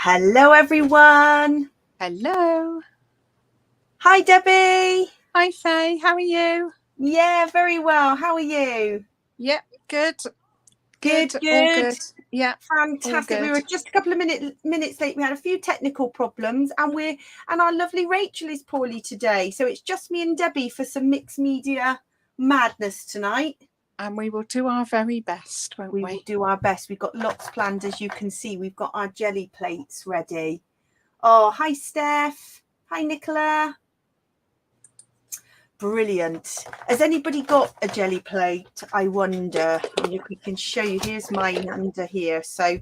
Hello, everyone. Hello. Hi, Debbie. Hi, Faye. How are you? Yeah, very well. How are you? Yep, good. Good. All good. Yeah, Fantastic. We were just a couple of minutes late. We had a few technical problems, and our lovely Rachel is poorly today. So it's just me and Debbie for some mixed media madness tonight. And we will do our very best, won't we? We will do our best. We've got lots planned, as you can see. We've got our jelly plates ready. Oh, hi, Steph. Hi, Nicola. Brilliant. Has anybody got a jelly plate? I wonder. If we can show you. Here's mine under here. So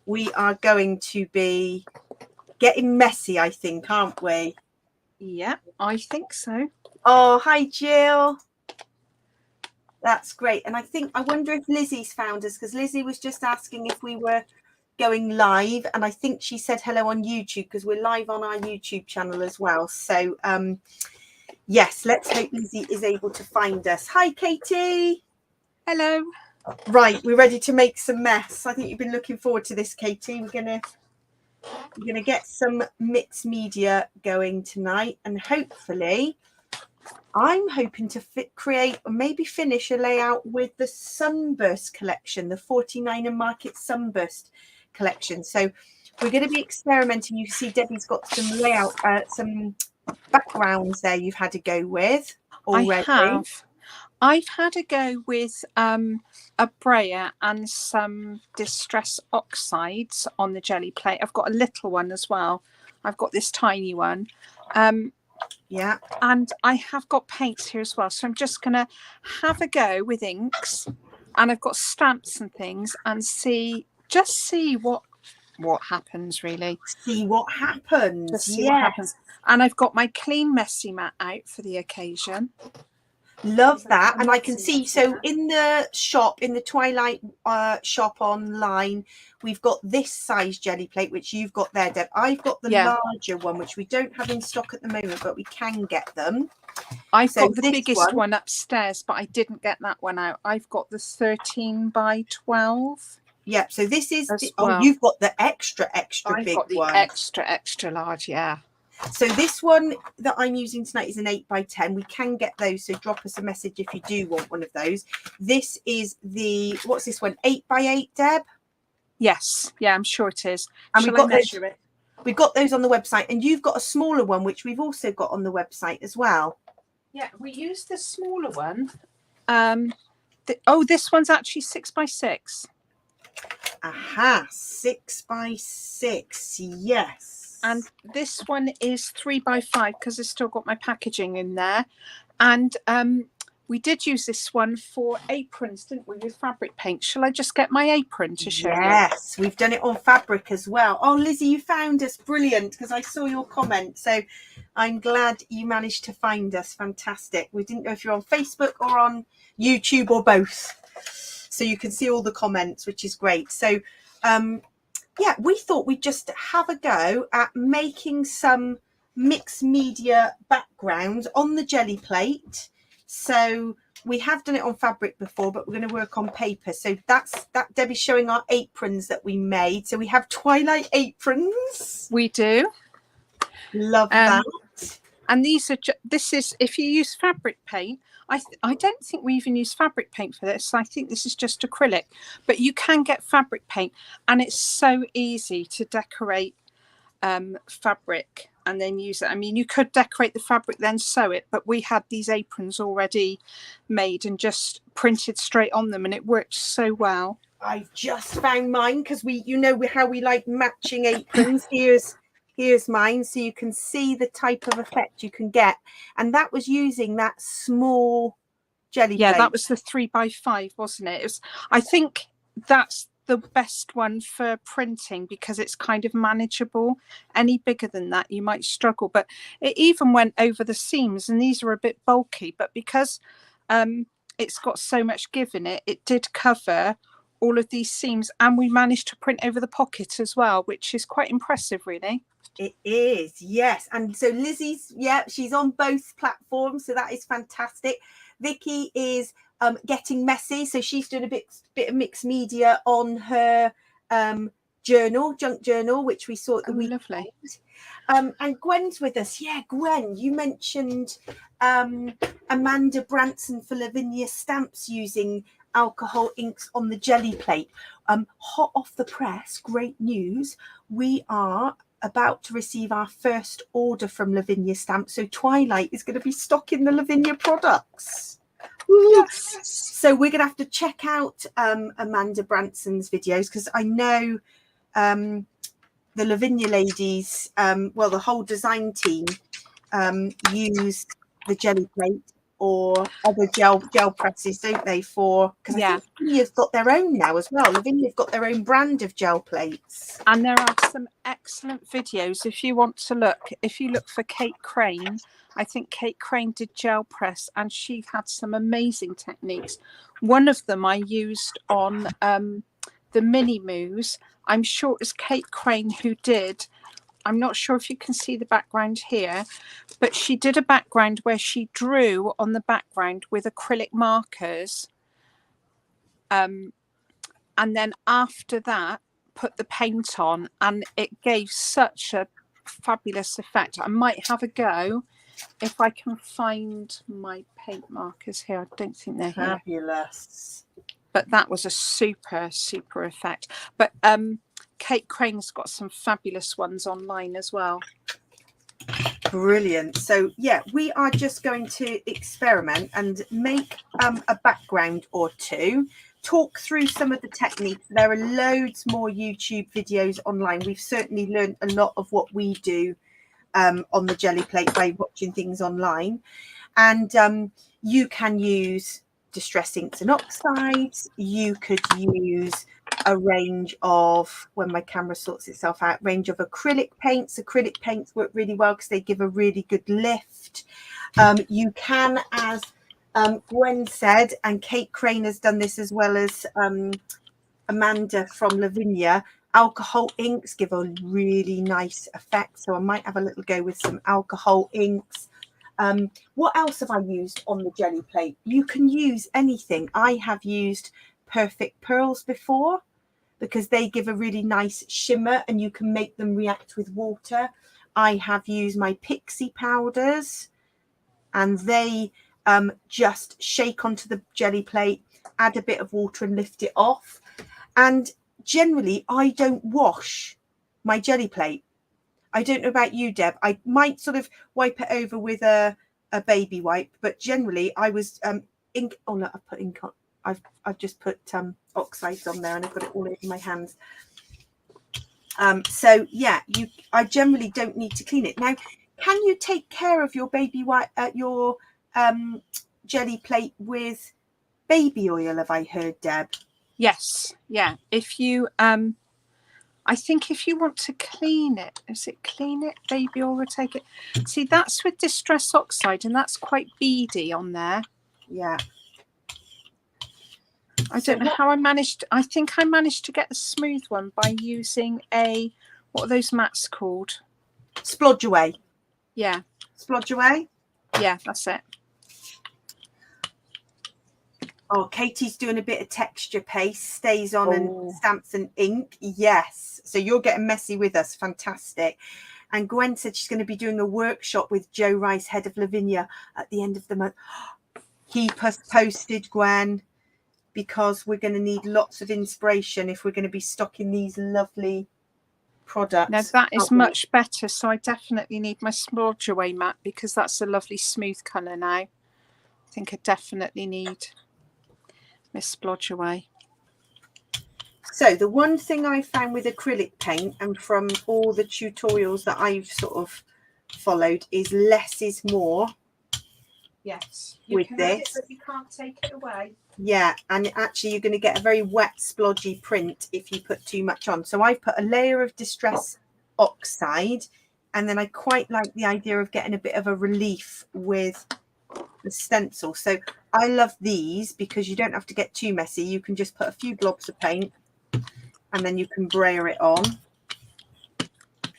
we are going to be getting messy, I think, aren't we? Yeah, I think so. Oh, hi, Jill. That's great. And I wonder if Lizzie's found us, because Lizzie was just asking if we were going live. And I think she said hello on YouTube, because we're live on our YouTube channel as well. So, yes, let's hope Lizzie is able to find us. Hi, Katie. Hello. Right, we're ready to make some mess. I think you've been looking forward to this, Katie. We're gonna get some mixed media going tonight, and hopefully, I'm hoping to create or maybe finish a layout with the Sunburst collection, the 49er Market Sunburst collection. So we're going to be experimenting. You see, Debbie's got some layout, some backgrounds there you've had to go with already. I've had a go with a brayer and some distress oxides on the jelly plate. I've got a little one as well. I've got this tiny one. Yeah. And I have got paints here as well. So I'm just going to have a go with inks. And I've got stamps and things and see what happens, really. See what happens. Just see what happens. And I've got my clean messy mat out for the occasion. Love that. And I can see, so in the shop, in the Twilight shop online, we've got this size jelly plate, which you've got there, Deb. I've got the larger one, which we don't have in stock at the moment, but we can get them. I've got the biggest one upstairs, but I didn't get that one out. I've got the 13 by 12. Yeah, so this is you've got the extra big one. I've got the extra large, yeah. So this one that I'm using tonight is an 8 by 10. We can get those, so drop us a message if you do want one of those. This is what's this one? 8 by 8, Deb? Yes, yeah, I'm sure it is. And we've got those on the website, and you've got a smaller one which we've also got on the website as well. Yeah, we use the smaller one. This one's actually 6 by 6. Aha, 6 by 6, yes. And this one is 3 by 5 because it's still got my packaging in there. And we did use this one for aprons, didn't we, with fabric paint? Shall I just get my apron to show you? Yes, we've done it on fabric as well. Oh, Lizzie, you found us. Brilliant, because I saw your comment. So I'm glad you managed to find us. Fantastic. We didn't know if you're on Facebook or on YouTube or both. So you can see all the comments, which is great. So, yeah, we thought we'd just have a go at making some mixed media backgrounds on the jelly plate. So we have done it on fabric before, but we're going to work on paper. So that Debbie's showing our aprons that we made. So we have Twilight aprons. We do. Love that. And this is if you use fabric paint. I don't think we even use fabric paint for this. I think this is just acrylic, but you can get fabric paint, and it's so easy to decorate fabric and then use it. I mean, you could decorate the fabric, then sew it, but we had these aprons already made and just printed straight on them, and it worked so well. I've just found mine because you know how we like matching aprons. Here's mine, so you can see the type of effect you can get. And that was using that small jelly plate. Yeah, that was the 3 by 5, wasn't it? I think that's the best one for printing because it's kind of manageable. Any bigger than that, you might struggle. But it even went over the seams, and these are a bit bulky. But because it's got so much give in it, it did cover all of these seams, and we managed to print over the pocket as well, which is quite impressive, really. It is, yes. And so Lizzie's, she's on both platforms, so that is fantastic. Vicky is getting messy, so she's doing a bit of mixed media on her journal, junk journal, which we saw at the weekend. Lovely. And Gwen's with us. Yeah, Gwen, you mentioned Amanda Branson for Lavinia stamps using alcohol inks on the jelly plate. Hot off the press, great news. We are about to receive our first order from Lavinia stamps. So Twilight is going to be stocking the Lavinia products. Yes. So we're going to have to check out Amanda Branson's videos, because I know the Lavinia ladies, well, the whole design team use the jelly plate or other gel presses, don't they? For because I think Lavinia's got their own now as well. Lavinia's got their own brand of gel plates, and there are some excellent videos if you want to look. If you look for Kate Crane, I think Kate Crane did gel press, and she had some amazing techniques. One of them I used on the mini moos. I'm sure it was Kate Crane who did. I'm not sure if you can see the background here, but she did a background where she drew on the background with acrylic markers. And then after that, put the paint on, and it gave such a fabulous effect. I might have a go if I can find my paint markers here. I don't think they're here. Fabulous. But that was a super effect. But Kate Crane's got some fabulous ones online as well. Brilliant. So yeah, we are just going to experiment and make a background or two, talk through some of the techniques. There are loads more YouTube videos online. We've certainly learned a lot of what we do on the jelly plate by watching things online. And you can use distress inks and oxides. You could use a range of, when my camera sorts itself out, range of acrylic paints. Acrylic paints work really well because they give a really good lift. You can, as Gwen said, and Kate Crane has done this as well as Amanda from Lavinia, alcohol inks give a really nice effect. So I might have a little go with some alcohol inks. What else have I used on the jelly plate? You can use anything. I have used Perfect Pearls before because they give a really nice shimmer and you can make them react with water. I have used my Pixie powders and they just shake onto the jelly plate, add a bit of water and lift it off. And generally, I don't wash my jelly plate. I don't know about you, Deb. I might sort of wipe it over with a baby wipe, but generally I was ink. Oh no, I've put ink on. I've just put oxides on there, and I've got it all over my hands. So yeah, I generally don't need to clean it. Now, can you take care of your baby wipe, your jelly plate with baby oil? Have I heard, Deb? Yes, yeah. If you I think if you want to clean it, is it clean it, baby oil will take it? See, that's with distress oxide, and that's quite beady on there. Yeah. I don't know how I managed. I think I managed to get a smooth one by using what are those mats called? Splodge away. Yeah. Splodge away. Yeah, that's it. Oh, Katie's doing a bit of texture paste, stays on and stamps and ink. Yes. So you're getting messy with us. Fantastic. And Gwen said she's going to be doing a workshop with Joe Rice, head of Lavinia, at the end of the month. Keep us posted, Gwen, because we're going to need lots of inspiration if we're going to be stocking these lovely products. Now that is much better. So I definitely need my splodge away mat because that's a lovely smooth colour now. I think I definitely need my splodge away. So the one thing I found with acrylic paint, and from all the tutorials that I've sort of followed, is less is more. Yes, you with this, it, but you can't take it away. Yeah, and actually you're going to get a very wet, splodgy print if you put too much on. So I've put a layer of distress oxide, and then I quite like the idea of getting a bit of a relief with the stencil. So I love these because you don't have to get too messy. You can just put a few globs of paint and then you can brayer it on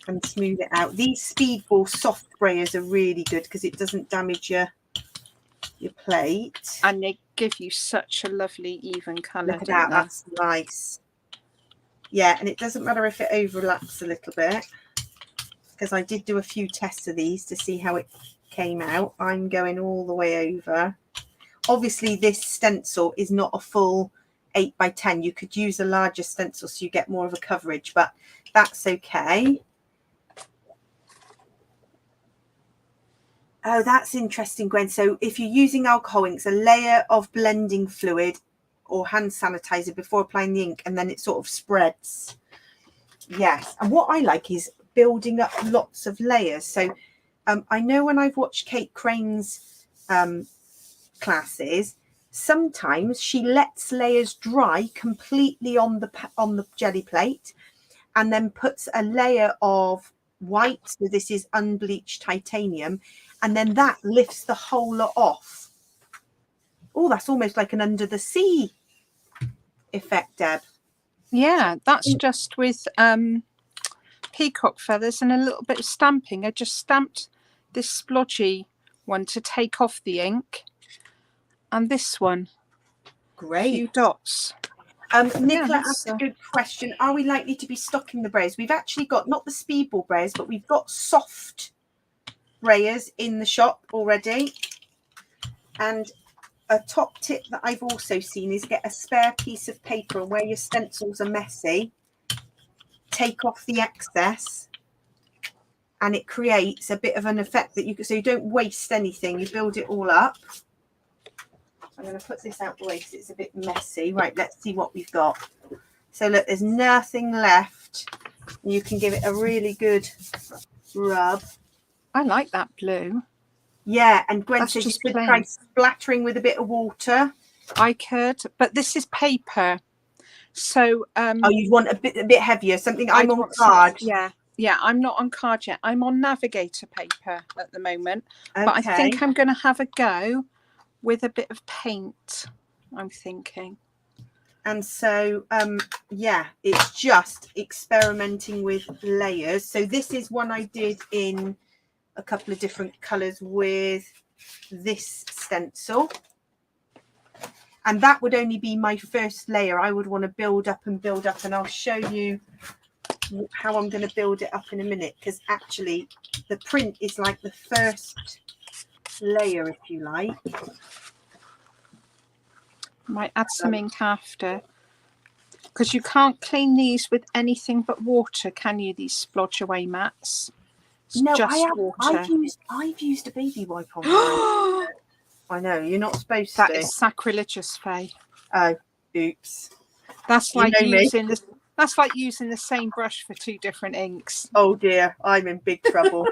and smooth it out. These Speedball soft sprayers are really good because it doesn't damage your plate. And they give you such a lovely even colour. Look at that, that's nice. Yeah, and it doesn't matter if it overlaps a little bit, because I did do a few tests of these to see how it came out. I'm going all the way over. Obviously, this stencil is not a full 8 by 10. You could use a larger stencil so you get more of a coverage, but that's okay. Oh, that's interesting, Gwen. So if you're using alcohol inks, a layer of blending fluid or hand sanitizer before applying the ink, and then it sort of spreads. Yes. And what I like is building up lots of layers. So I know when I've watched Kate Crane's classes, sometimes she lets layers dry completely on the jelly plate, and then puts a layer of white, so this is unbleached titanium, and then that lifts the whole lot off. Oh, that's almost like an under the sea effect, Deb. Yeah, that's just with peacock feathers and a little bit of stamping. I just stamped this splodgy one to take off the ink, and this one. Great. A few dots. Nicola asked a good question. Are we likely to be stocking the brayers? We've actually got not the speedball brayers, but we've got soft brayers in the shop already. And a top tip that I've also seen is get a spare piece of paper, and where your stencils are messy, take off the excess, and it creates a bit of an effect that so you don't waste anything. You build it all up. I'm going to put this out the way because it's a bit messy. Right, let's see what we've got. So look, there's nothing left. You can give it a really good rub. I like that blue. Yeah, and Gwen says you could try splattering with a bit of water. I could, but this is paper. So oh, you'd want a bit heavier, something. I'm on card. Yeah, I'm not on card yet. I'm on navigator paper at the moment. Okay. But I think I'm going to have a go with a bit of paint, I'm thinking. And so yeah, it's just experimenting with layers. So this is one I did in a couple of different colors with this stencil, and that would only be my first layer. I would want to build up, and I'll show you how I'm going to build it up in a minute, because actually the print is like the first layer, if you like. Might add some ink after, because you can't clean these with anything but water, can you? These splodge away mats. It's no, just water. I've used a baby wipe on mine. I know, you're not supposed to. That is sacrilegious, Faye. Oh, oops. That's like using the That's like using the same brush for two different inks. Oh dear, I'm in big trouble.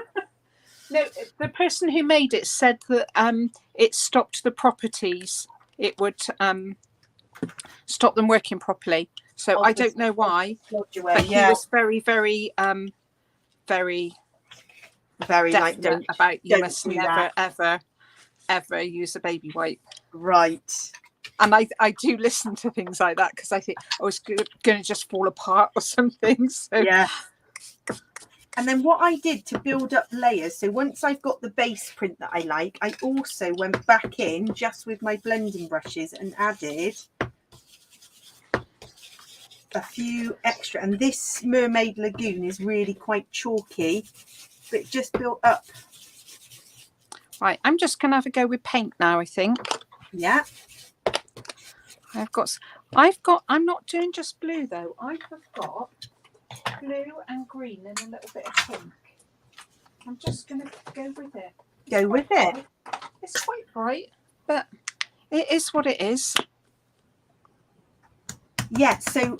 No, the person who made it said that it stopped the properties. It would stop them working properly. So I don't know why, but he was very, very, very like don't about you must never, ever use a baby wipe. Right. And I do listen to things like that because I think I was going to just fall apart or something. So. Yeah. And then what I did to build up layers, so once I've got the base print that I like, I also went back in just with my blending brushes and added a few extra. And this Mermaid Lagoon is really quite chalky, but it just built up. Right, I'm just going to have a go with paint now, I think. Yeah. I'm not doing just blue though. I have got blue and green and a little bit of pink. I'm just going to go with it. Go with it. It's quite bright, but it is what it is. Yeah, so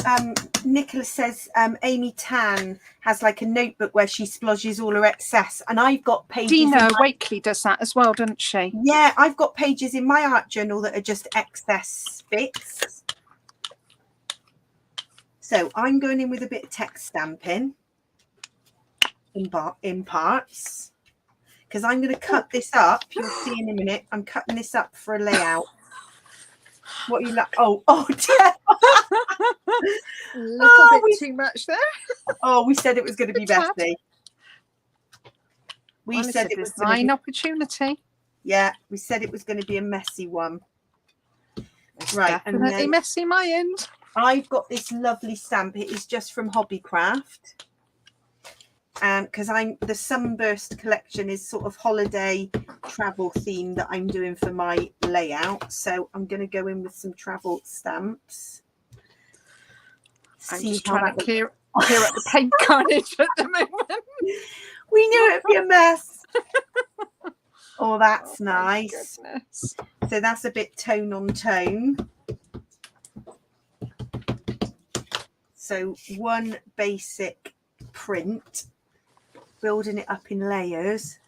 Nicholas says Amy Tan has like a notebook where she splodges all her excess, and I've got pages. Dina Wakely does that as well, doesn't she? Yeah, I've got pages in my art journal that are just excess bits. So I'm going in with a bit of text stamping in parts, because I'm going to cut this up. You'll see in a minute. I'm cutting this up for a layout. What are you like? Oh dear. A little bit too much there. Oh, we said it was going to be messy. We said it was a design opportunity. Yeah, we said it was going to be a messy one. It's right, definitely messy my end. I've got this lovely stamp. It is just from Hobbycraft. Because the Sunburst collection is sort of holiday travel theme that I'm doing for my layout. So I'm going to go in with some travel stamps. I'm just trying to clear up the paint carnage at the moment. We knew it'd be a mess. Oh, that's nice. Goodness. So that's a bit tone on tone. So one basic print, building it up in layers.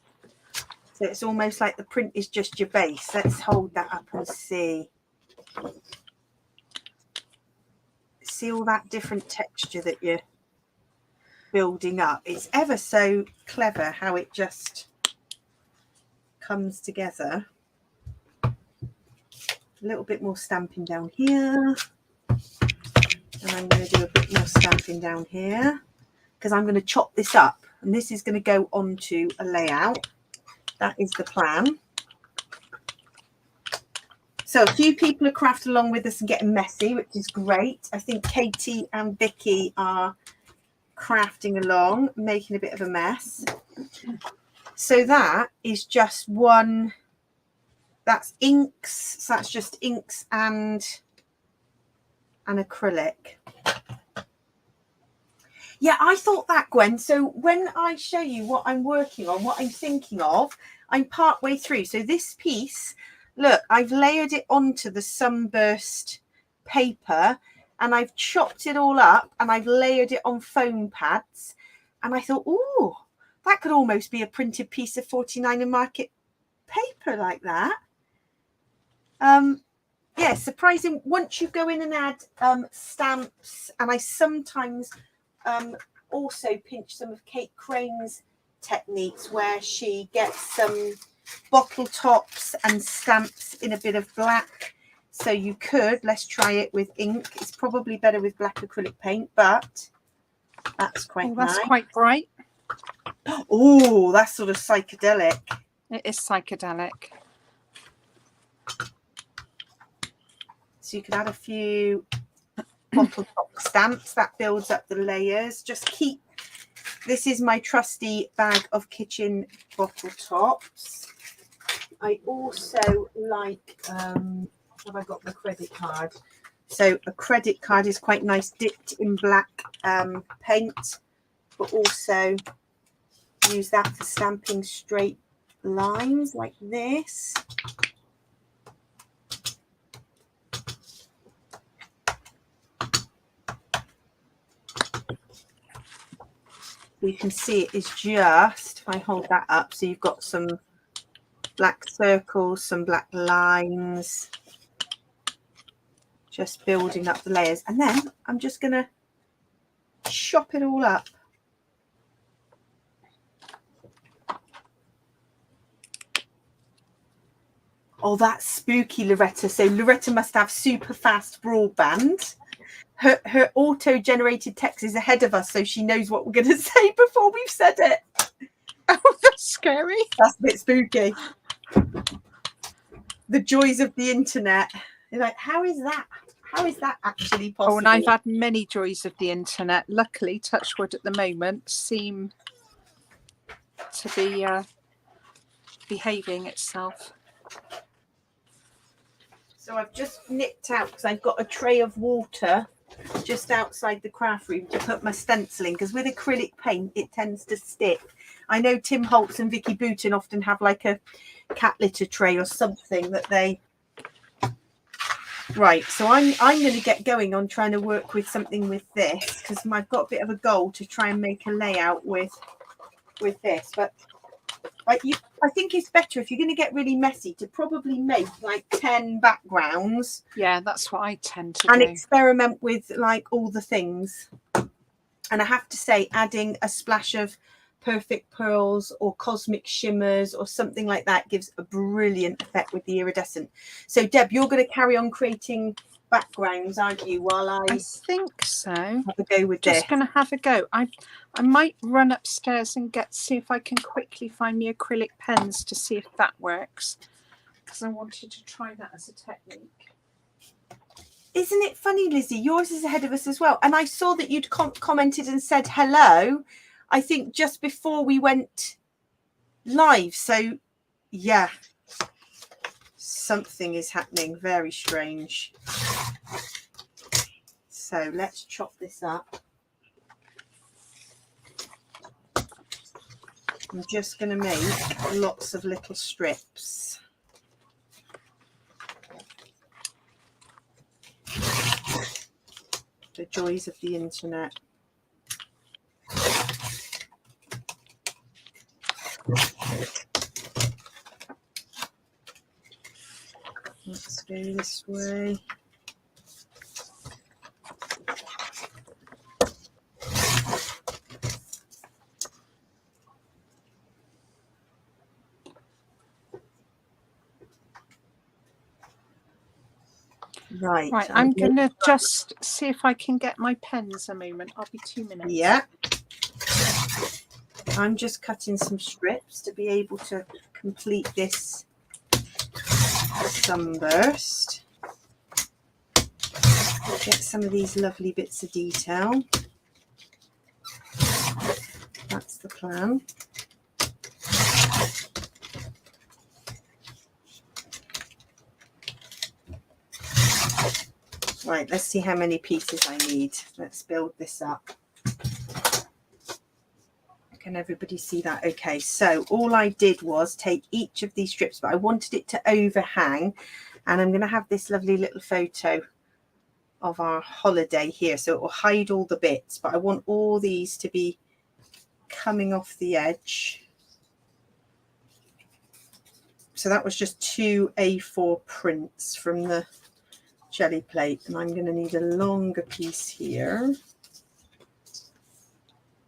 So it's almost like the print is just your base. Let's hold that up and see. See all that different texture that you're building up. It's ever so clever how it just comes together. A little bit more stamping down here. And I'm going to do a bit more stamping down here because I'm going to chop this up and this is going to go onto a layout. That is the plan. So a few people are crafting along with us and getting messy, which is great. I think Katie and Vicky are crafting along, making a bit of a mess. So that is just one, that's inks. So that's just inks and acrylic. Yeah, I thought that, Gwen. So when I show you what I'm working on, what I'm thinking of, I'm part way through. So this piece, look, I've layered it onto the Sunburst paper and I've chopped it all up and I've layered it on foam pads. And I thought, oh, that could almost be a printed piece of 49er market paper like that. Yeah, surprising. Once you go in and add stamps, and I sometimes also pinch some of Kate Crane's techniques where she gets some bottle tops and stamps in a bit of black. So you could, let's try it with ink. It's probably better with black acrylic paint, but that's quite nice. That's quite bright. Oh, that's sort of psychedelic. It is psychedelic. So you could add a few bottle top stamps. That builds up the layers. Just keep, this is my trusty bag of kitchen bottle tops. I also like, have I got the credit card? So a credit card is quite nice, dipped in black paint, but also use that for stamping straight lines like this. You can see it is just, if I hold that up, so you've got some black circles, some black lines, just building up the layers. And then I'm just going to chop it all up. Oh, that's spooky, Loretta. So Loretta must have super fast broadband. Her auto-generated text is ahead of us, so she knows what we're going to say before we've said it. Oh, that's scary. That's a bit spooky. The joys of the internet. You're like, how is that? How is that actually possible? Oh, and I've had many joys of the internet. Luckily, touch wood at the moment, seem to be behaving itself. So I've just nipped out because I've got a tray of water just outside the craft room to put my stenciling, because with acrylic paint it tends to stick. I know Tim Holtz and Vicky Booton often have like a cat litter tray or something that they... Right, so I'm going to get going on trying to work with something with this, because I've got a bit of a goal to try and make a layout with this. But I think it's better if you're going to get really messy to probably make like 10 backgrounds. Yeah, that's what I tend to do. And experiment with like all the things. And I have to say, adding a splash of perfect pearls or cosmic shimmers or something like that gives a brilliant effect with the iridescent. So Deb, you're going to carry on creating backgrounds, aren't you, while I think so. Have a go with this. Just going to have a go. I might run upstairs and see if I can quickly find me acrylic pens to see if that works, because I wanted to try that as a technique. Isn't it funny, Lizzie? Yours is ahead of us as well. And I saw that you'd commented and said hello, I think just before we went live. So, yeah, something is happening. Very strange. So let's chop this up. I'm just going to make lots of little strips. The joys of the internet. Let's go this way. Right, I'm going to just see if I can get my pens a moment. I'll be 2 minutes. Yeah. I'm just cutting some strips to be able to complete this sunburst. Get some of these lovely bits of detail. That's the plan. Right, let's see how many pieces I need. Let's build this up. Can everybody see that? Okay, so all I did was take each of these strips, but I wanted it to overhang, and I'm going to have this lovely little photo of our holiday here, so it will hide all the bits, but I want all these to be coming off the edge. So that was just 2 A4 prints from the jelly plate, and I'm going to need a longer piece here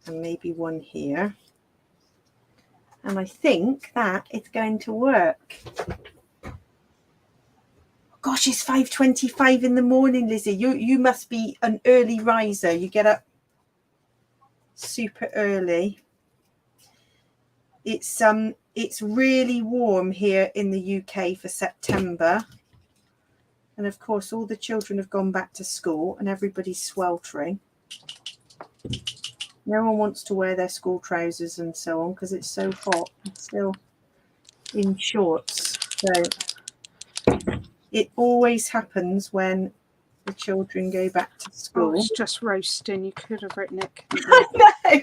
and maybe one here, and I think that it's going to work. Gosh, it's 5:25 in the morning, Lizzie. You must be an early riser. You get up super early. It's really warm here in the UK for September. And of course, all the children have gone back to school and everybody's sweltering. No one wants to wear their school trousers and so on because it's so hot. I'm still in shorts. So it always happens when the children go back to school. Oh, it's just roasting. You could have written it. I know.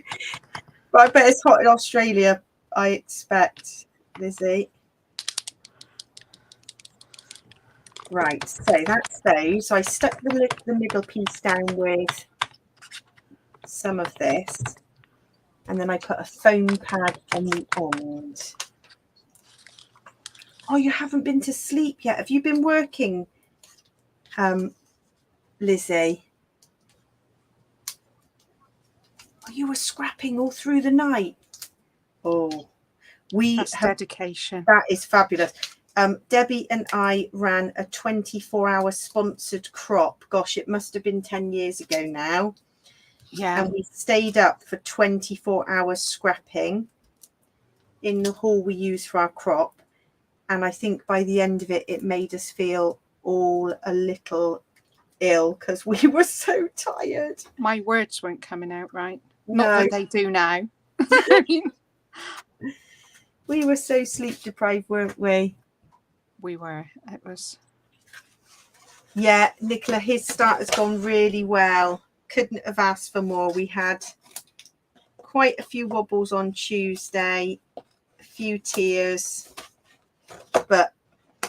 But I bet it's hot in Australia, I expect, Lizzie. Right, so that's those. So I stuck the middle piece down with some of this, and then I put a foam pad on the end. Oh, you haven't been to sleep yet. Have you been working, Lizzie? Oh, you were scrapping all through the night. Oh, That's dedication. That is fabulous. Debbie and I ran a 24-hour sponsored crop. Gosh, it must have been 10 years ago now. Yeah. And we stayed up for 24 hours scrapping in the hall we use for our crop. And I think by the end of it, it made us feel all a little ill because we were so tired. My words weren't coming out right. No. Not that they do now. We were so sleep deprived, weren't we? We were. It was. Yeah, Nicola, his start has gone really well. Couldn't have asked for more. We had quite a few wobbles on Tuesday, a few tears, but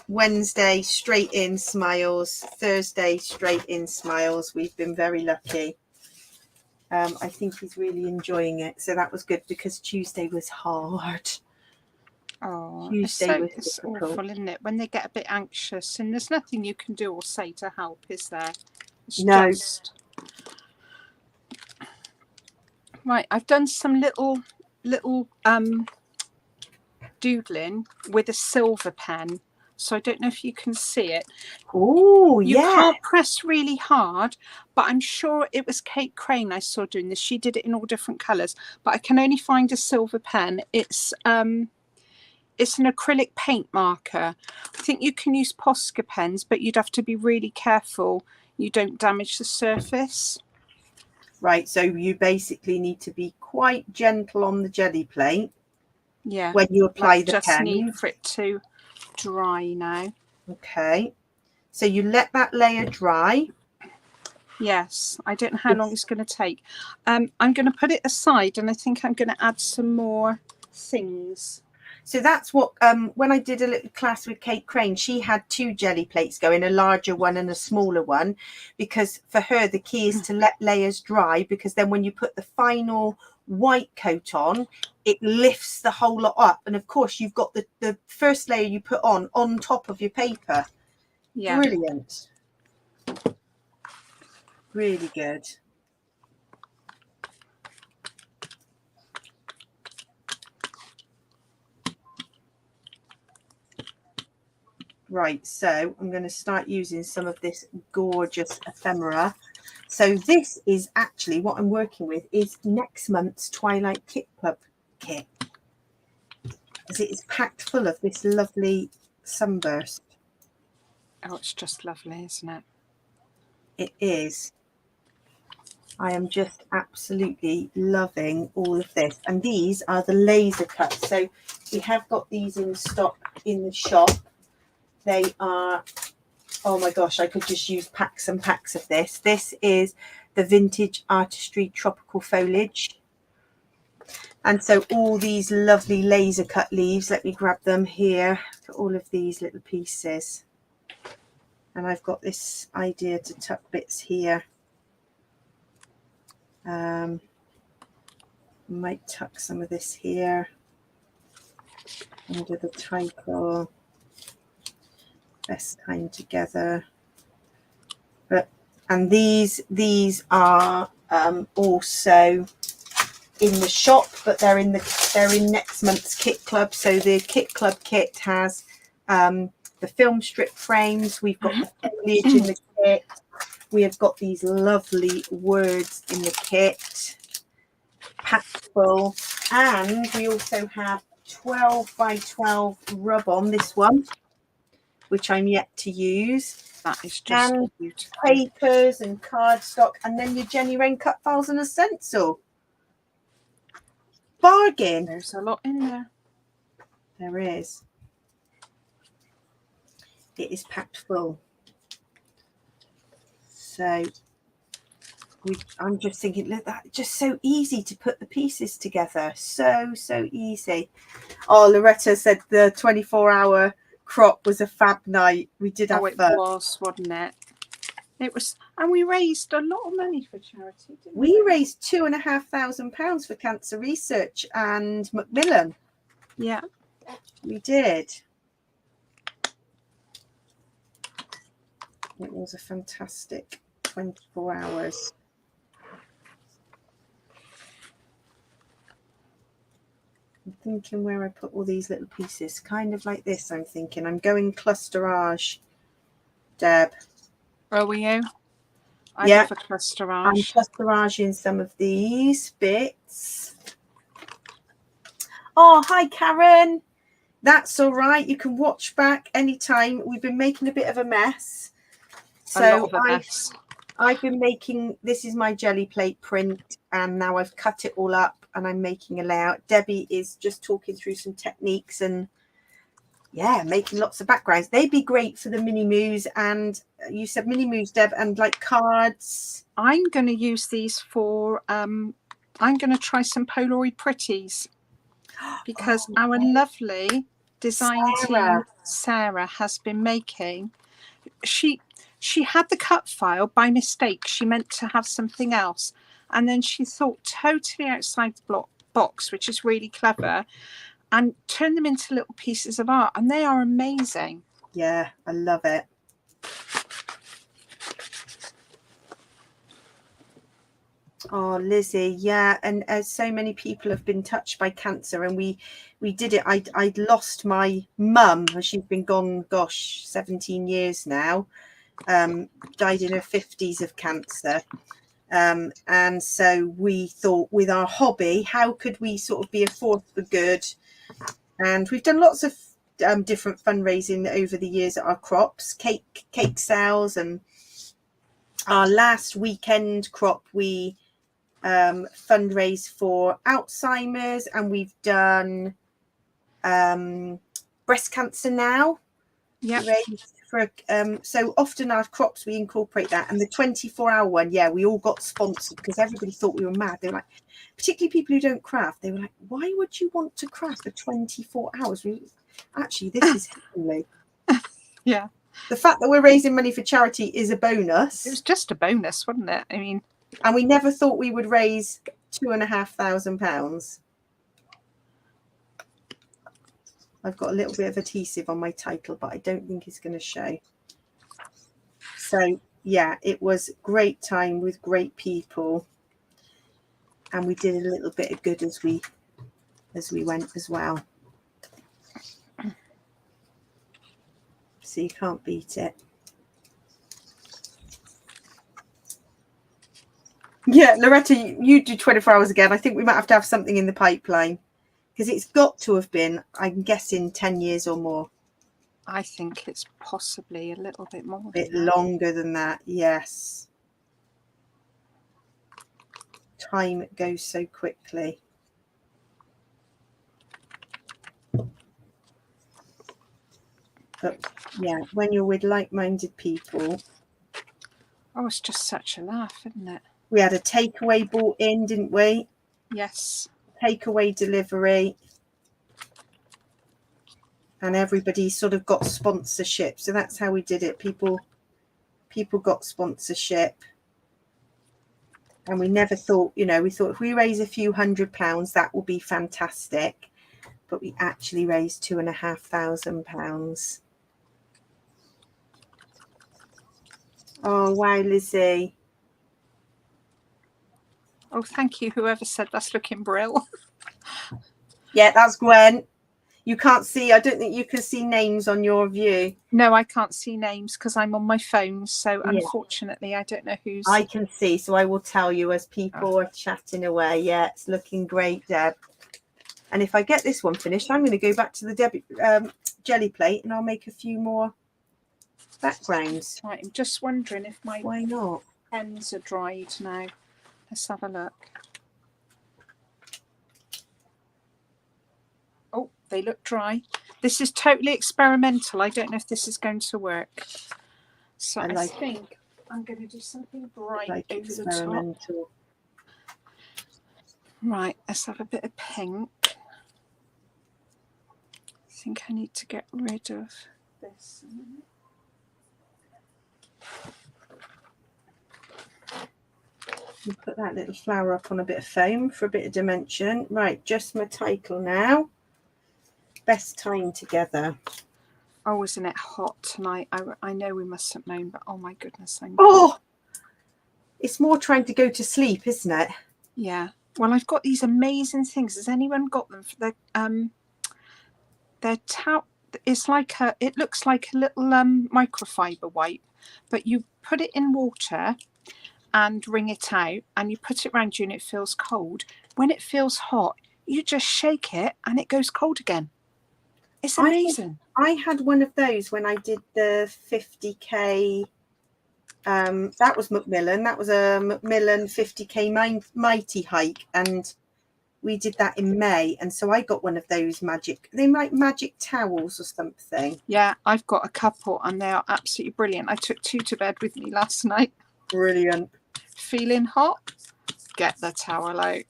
Wednesday straight in smiles, Thursday straight in smiles. We've been very lucky. I think he's really enjoying it, so that was good because Tuesday was hard. Oh, Tuesday was it's difficult. awful, isn't it? When they get a bit anxious, and there's nothing you can do or say to help, is there? It's No. just... Right, I've done some little doodling with a silver pen, so I don't know if you can see it. Oh, You yeah. can't press really hard, but I'm sure it was Kate Crane I saw doing this. She did it in all different colours, but I can only find a silver pen. It's an acrylic paint marker. I think you can use Posca pens, but you'd have to be really careful. you don't damage the surface. Right, so you basically need to be quite gentle on the jelly plate when you apply the just need pen. for it to dry now. Okay, so you let that layer dry. Yes, I don't know how long it's going to take. I'm going to put it aside, and I think I'm going to add some more things. So that's what, when I did a little class with Kate Crane, she had 2 jelly plates going, a larger one and a smaller one, because for her, the key is to let layers dry, because then when you put the final white coat on, it lifts the whole lot up. And of course, you've got the first layer you put on top of your paper. Yeah. Brilliant. Really good. Right, so I'm going to start using some of this gorgeous ephemera. So this is actually what I'm working with is next month's Twilight Kit Club kit, because it is packed full of this lovely sunburst. Oh, it's just lovely, isn't it? It is. I am just absolutely loving all of this. And these are the laser cuts. So we have got these in stock in the shop. They are, oh my gosh, I could just use packs and packs of this. This is the Vintage Artistry Tropical Foliage. And so all these lovely laser cut leaves, let me grab them here for all of these little pieces. And I've got this idea to tuck bits here. Might tuck some of this here under the title. Best time together. And these are also in the shop, but they're in next month's kit club. So the kit club kit has the film strip frames. We've got the foliage in the kit. We have got these lovely words in the kit, packed full, and we also have 12 by 12 rub on this one, which I'm yet to use. That is just and beautiful. Papers and cardstock, and then your Jennywren Cutfiles and a stencil. Bargain. There's a lot in there. There is. It is packed full. So I'm just thinking, look, that's just so easy to put the pieces together. So easy. Oh, Loretta said the 24-hour crop was a fab night. We did have fun. It was, wasn't it? It was, and we raised a lot of money for charity, didn't we? We raised £2,500 for cancer research and Macmillan. Yeah, we did. It was a fantastic 24 hours. I'm thinking where I put all these little pieces, kind of like this. I'm thinking I'm going clusterage, Deb. Oh, were you? I Yeah, love a clusterage. I'm clusteraging some of these bits. Oh, hi, Karen. That's all right. You can watch back anytime. We've been making a bit of a mess. So I've been making, this is my jelly plate print, and now I've cut it all up and I'm making a layout. Debbie is just talking through some techniques and yeah, making lots of backgrounds. They'd be great for the mini moos, and you said mini moos, Deb, and like cards. I'm going to use these for, I'm going to try some Polaroid pretties, because our lovely design team, Sarah, has been making, she had the cut file by mistake. She meant to have something else. And then she thought totally outside the box, which is really clever, and turned them into little pieces of art. And they are amazing. Yeah, I love it. Oh, Lizzie, yeah. And so many people have been touched by cancer, and we did it. I'd lost my mum. She's been gone, gosh, 17 years now. Died in her 50s of cancer. And so we thought, with our hobby, how could we sort of be a force for good? And we've done lots of different fundraising over the years at our crops, cake sales, and our last weekend crop, we fundraised for Alzheimer's, and we've done breast cancer now. Yeah. For so often our crops we incorporate that, and the 24-hour one, yeah, we all got sponsored because everybody thought we were mad. They were like, particularly people who don't craft, they were like, why would you want to craft for 24 hours? Actually, this is heavenly. Yeah. The fact that we're raising money for charity is a bonus. It was just a bonus, wasn't it? I mean, and we never thought we would raise £2,500. I've got a little bit of adhesive on my title, but I don't think it's going to show. So yeah, it was great time with great people, and we did a little bit of good as we went as well. So you can't beat it. Yeah, Loretta, you do 24 hours again. I think we might have to have something in the pipeline, because it's got to have been, I'm guessing, 10 years or more. I think it's possibly a little bit more. A bit longer than that, yes. Time goes so quickly. But yeah, when you're with like-minded people. Oh, it's just such a laugh, isn't it? We had a takeaway bought in, didn't we? Yes. Takeaway delivery. And everybody sort of got sponsorship. So that's how we did it. People got sponsorship. And we never thought, you know, we thought if we raise a few £100, that will be fantastic. But we actually raised £2,500. Oh, wow, Lizzie. Oh, thank you, whoever said that's looking brill. Yeah, that's Gwen. You can't see, I don't think you can see names on your view. No, I can't see names because I'm on my phone. So unfortunately, I don't know who's... I can see, so I will tell you as people are chatting away. Yeah, it's looking great, Deb. And if I get this one finished, I'm going to go back to the jelly plate, and I'll make a few more backgrounds. Right, I'm just wondering if my Why not? pens are dried now. Let's have a look. Oh, they look dry. This is totally experimental. I don't know if this is going to work. So I think I'm going to do something bright over the top. Right, let's have a bit of pink. I think I need to get rid of this. You put that little flower up on a bit of foam for a bit of dimension. Right, just my title now. Best time together. Oh, isn't it hot tonight? I know we mustn't moan, but oh my goodness. It's more trying to go to sleep, isn't it? Yeah. Well, I've got these amazing things. Has anyone got them for their towel? It's like it looks like a little microfiber wipe, but you put it in water and wring it out, and you put it around you, and it feels cold. When it feels hot, you just shake it, and it goes cold again. It's amazing. I had one of those when I did the 50k. That was Macmillan. That was a Macmillan 50k mighty hike, and we did that in May. And so I got one of those magic towels or something. Yeah, I've got a couple, and they are absolutely brilliant. I took 2 to bed with me last night. Brilliant. Feeling hot? Get the towel out.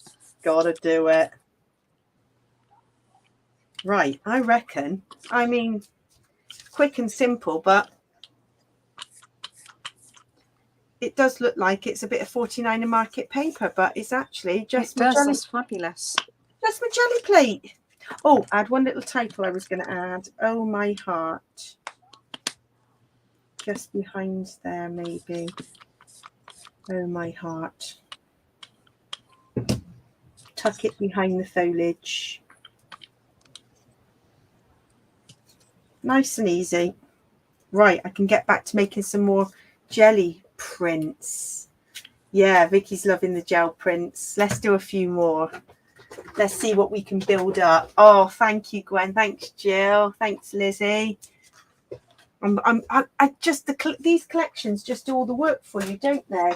Gotta do it. Right, I reckon. I mean, quick and simple, but it does look like it's a bit of 49er market paper, but it's actually just my jelly. It's fabulous. Just my jelly plate. Oh, I had one little title I was going to add. Oh, my heart. Just behind there, maybe. Oh, my heart. Tuck it behind the foliage. Nice and easy. Right, I can get back to making some more jelly prints. Yeah, Vicky's loving the gel prints. Let's do a few more. Let's see what we can build up. Oh, thank you, Gwen. Thanks, Jill. Thanks, Lizzie. I just these collections just do all the work for you, don't they?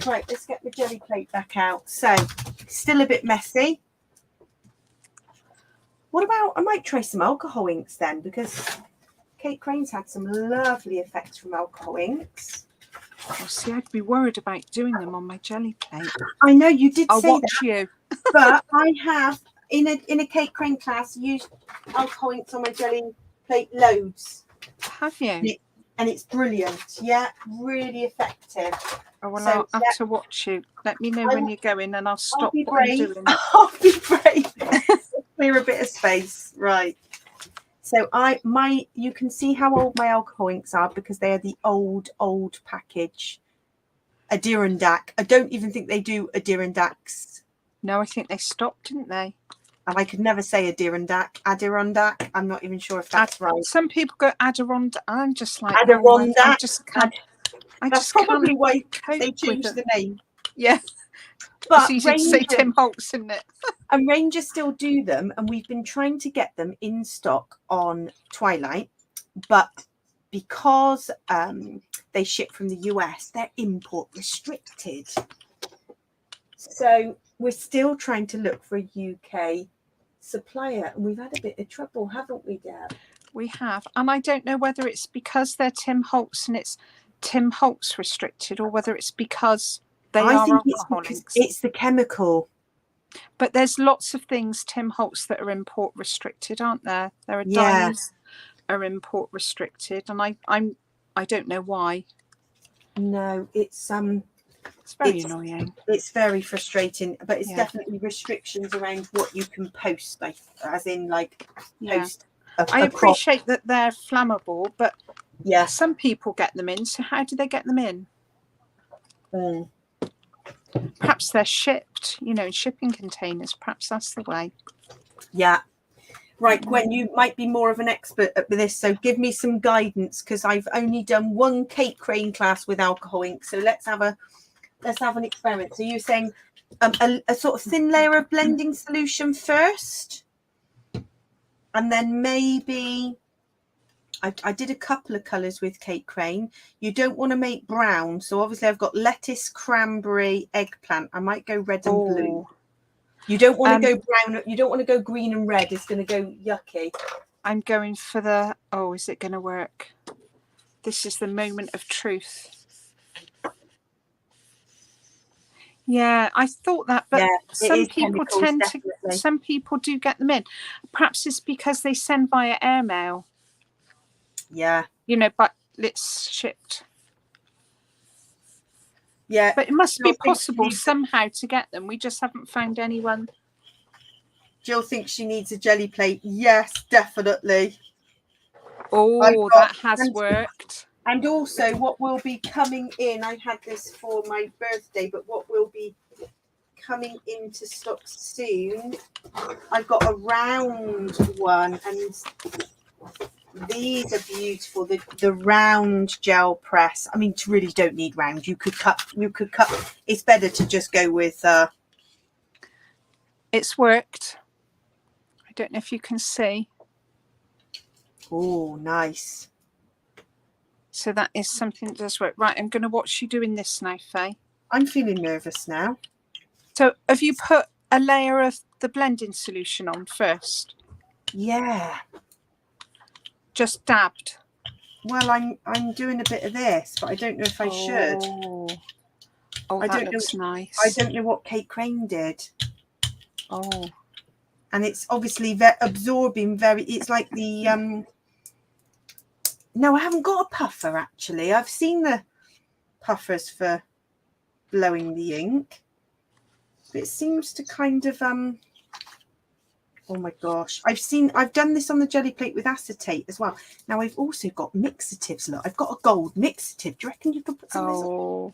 Right, let's get the jelly plate back out. So, still a bit messy. What about, I might try some alcohol inks then, because Kate Crane's had some lovely effects from alcohol inks. Oh, see, I'd be worried about doing them on my jelly plate. I know you did I'll say watch that, you. but I have in a Kate Crane class used alcohol inks on my jelly plate loads. Have you? And it's brilliant. Yeah, really effective. Oh, well, So, I'll have to watch you. Let me know when you're going, and I'll stop what I'm doing. I'll be brave. Clear a bit of space, right? So you can see how old my alcohol inks are because they are the old package. Adirondack. I don't even think they do Adirondacks. No, I think they stopped, didn't they? And I could never say Adirondack. I'm not even sure if that's right. Some people go Adirondack. I'm just like Adirondack. I just can't. That's probably why they changed the name. Yeah. But it's easy to say Tim Holtz, isn't it? And Ranger still do them, and we've been trying to get them in stock on Twilight, but because they ship from the US, they're import restricted. So we're still trying to look for a UK supplier, and we've had a bit of trouble, haven't we, Deb? We have, and I don't know whether it's because they're Tim Holtz and it's Tim Holtz restricted, or whether it's because I think it's the chemical. But there's lots of things Tim Holtz that are import restricted, aren't there? There are dyes are import restricted, and I don't know why. No, it's very annoying. It's very frustrating, but it's definitely restrictions around what you can post, like as in like post. I appreciate that they're flammable, but yeah, some people get them in. So how do they get them in? Perhaps they're shipped, in shipping containers. Perhaps that's the way. Yeah. Right, Gwen, you might be more of an expert at this, so give me some guidance because I've only done one Kate Crane class with alcohol ink. So let's have an experiment. So you're saying a sort of thin layer of blending solution first, and then maybe I did a couple of colours with Kate Crane. You don't want to make brown, so obviously I've got lettuce, cranberry, eggplant. I might go red and blue. You don't want to go brown. You don't want to go green and red. It's going to go yucky. I'm going for the. Oh, is it going to work? This is the moment of truth. Yeah, I thought that, but some people some people do get them in. Perhaps it's because they send via airmail. Yeah. But it's shipped. Yeah. But it must be possible somehow to get them. We just haven't found anyone. Jill thinks she needs a jelly plate. Yes, definitely. Oh, that has worked. And also what will be coming in, I had this for my birthday, but what will be coming into stock soon, I've got a round one, and these are beautiful. The round gel press. I mean, you really don't need round. You could cut. It's better to just go with. It's worked. I don't know if you can see. Oh, nice. So that is something that does work. Right, I'm going to watch you doing this now, Faye. I'm feeling nervous now. So have you put a layer of the blending solution on first? Yeah. Just dabbed? Well, I'm doing a bit of this, but I don't know if I should. Oh, that looks nice. I don't know what Kate Crane did. Oh. And it's obviously absorbing very. It's like the No, I haven't got a puffer actually. I've seen the puffers for blowing the ink. But it seems to kind of oh my gosh. I've done this on the jelly plate with acetate as well. Now I've also got mixatives. Look, I've got a gold mixative. Do you reckon you could put some of this on?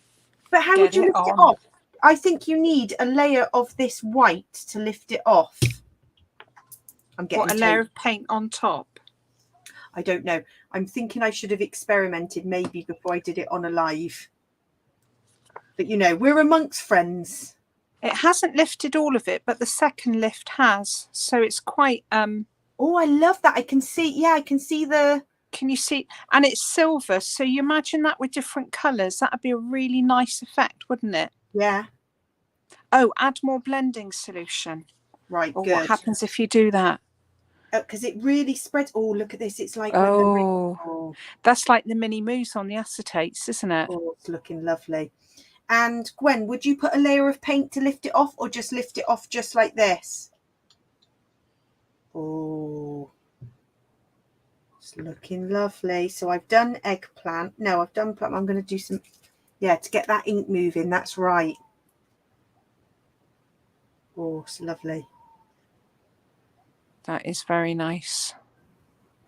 But how would you lift it off? I think you need a layer of this white to lift it off. I'm getting a layer of paint on top? I don't know. I'm thinking I should have experimented maybe before I did it on a live. But we're amongst friends. It hasn't lifted all of it, but the second lift has. So it's quite oh, I love that. I can see. Yeah, I can see the. Can you see? And it's silver. So you imagine that with different colours. That would be a really nice effect, wouldn't it? Yeah. Oh, add more blending solution. Right, Or good. what happens if you do that? Because it really spreads. Oh, look at this. It's like when Oh, that's like the mini mousse on the acetates, isn't it? Oh, it's looking lovely. And Gwen, would you put a layer of paint to lift it off, or just lift it off just like this? Oh, it's looking lovely. So I've done eggplant. No, I've done plum. I'm going to do some, yeah, to get that ink moving. That's right. Oh, it's lovely. That is very nice.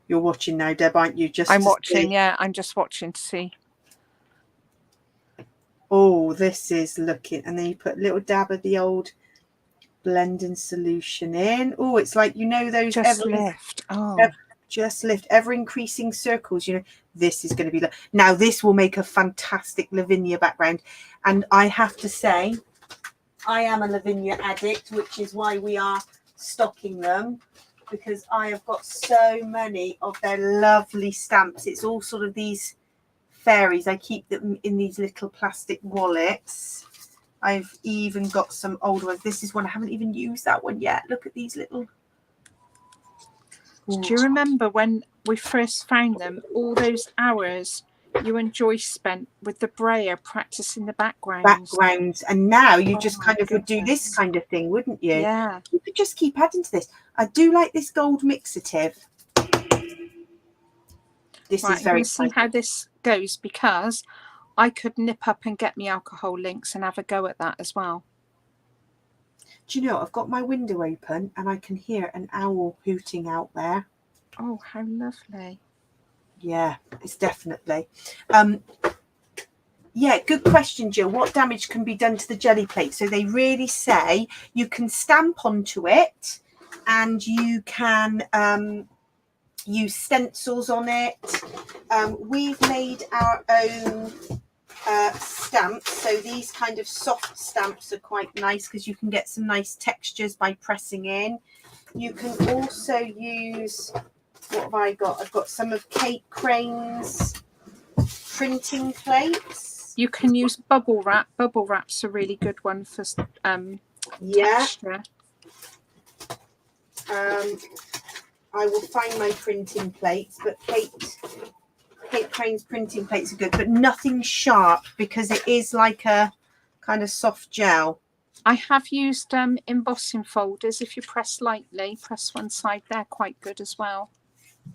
You're watching now, Deb, aren't you? Just I'm to watching, see. yeah, I'm just watching to see. Oh, this is looking, and then you put a little dab of the old blending solution in. Oh, it's like, you know, those Just lift. just lift, ever increasing circles. You know, this is going to be now this will make a fantastic Lavinia background. And I have to say, I am a Lavinia addict, which is why we are stocking them, because I have got so many of their lovely stamps. It's all sort of these fairies. I keep them in these little plastic wallets. I've even got some old ones. This is one, I haven't even used that one yet. Look at these little. Do you remember when we first found them, all those hours you and Joyce spent with the brayer practicing the backgrounds? And now you just my kind of would do this goodness. kind of thing, wouldn't you? Yeah. You could just keep adding to this. I do like this gold mixative. This Right, is very I'm going to see how this goes, because I could nip up and get me alcohol links and have a go at that as well. Do you know, I've got my window open and I can hear an owl hooting out there. Oh, how lovely. Yeah, it's definitely. Yeah, good question, Jill. What damage can be done to the jelly plate? So they really say you can stamp onto it, and you can use stencils on it. We've made our own stamps. So these kind of soft stamps are quite nice because you can get some nice textures by pressing in. You can also use, what have I got? I've got some of Kate Crane's printing plates. You can use bubble wrap. Bubble wrap's a really good one for texture. I will find my printing plates, but Kate Crane's printing plates are good, but nothing sharp because it is like a kind of soft gel. I have used embossing folders. If you press lightly, press one side, they're quite good as well.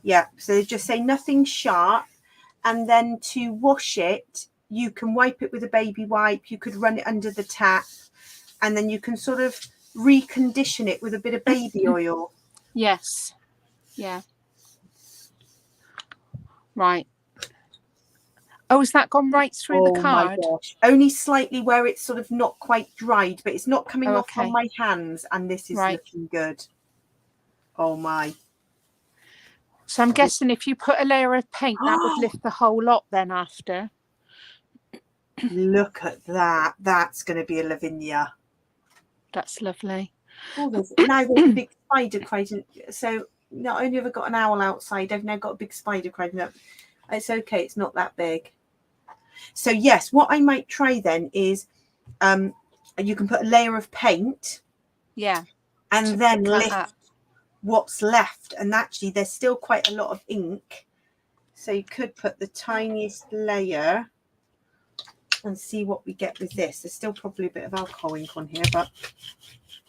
Yeah, so they just say nothing sharp. And then to wash it, you can wipe it with a baby wipe. You could run it under the tap, and then you can sort of recondition it with a bit of baby oil. Yes. Yeah. Right. Oh, has that gone right through the card? Oh my gosh. Only slightly where it's sort of not quite dried, but it's not coming off on my hands, and this is looking good. Oh my. So I'm guessing if you put a layer of paint, that would lift the whole lot then after. Look at that. That's going to be a Lavinia. That's lovely. Oh, now there's a big spider crying. So not only have I got an owl outside, I've now got a big spider crying up. It's okay. It's not that big. So yes, what I might try then is you can put a layer of paint. Yeah. And then lift what's left. And actually, there's still quite a lot of ink. So you could put the tiniest layer and see what we get with this. There's still probably a bit of alcohol ink on here, but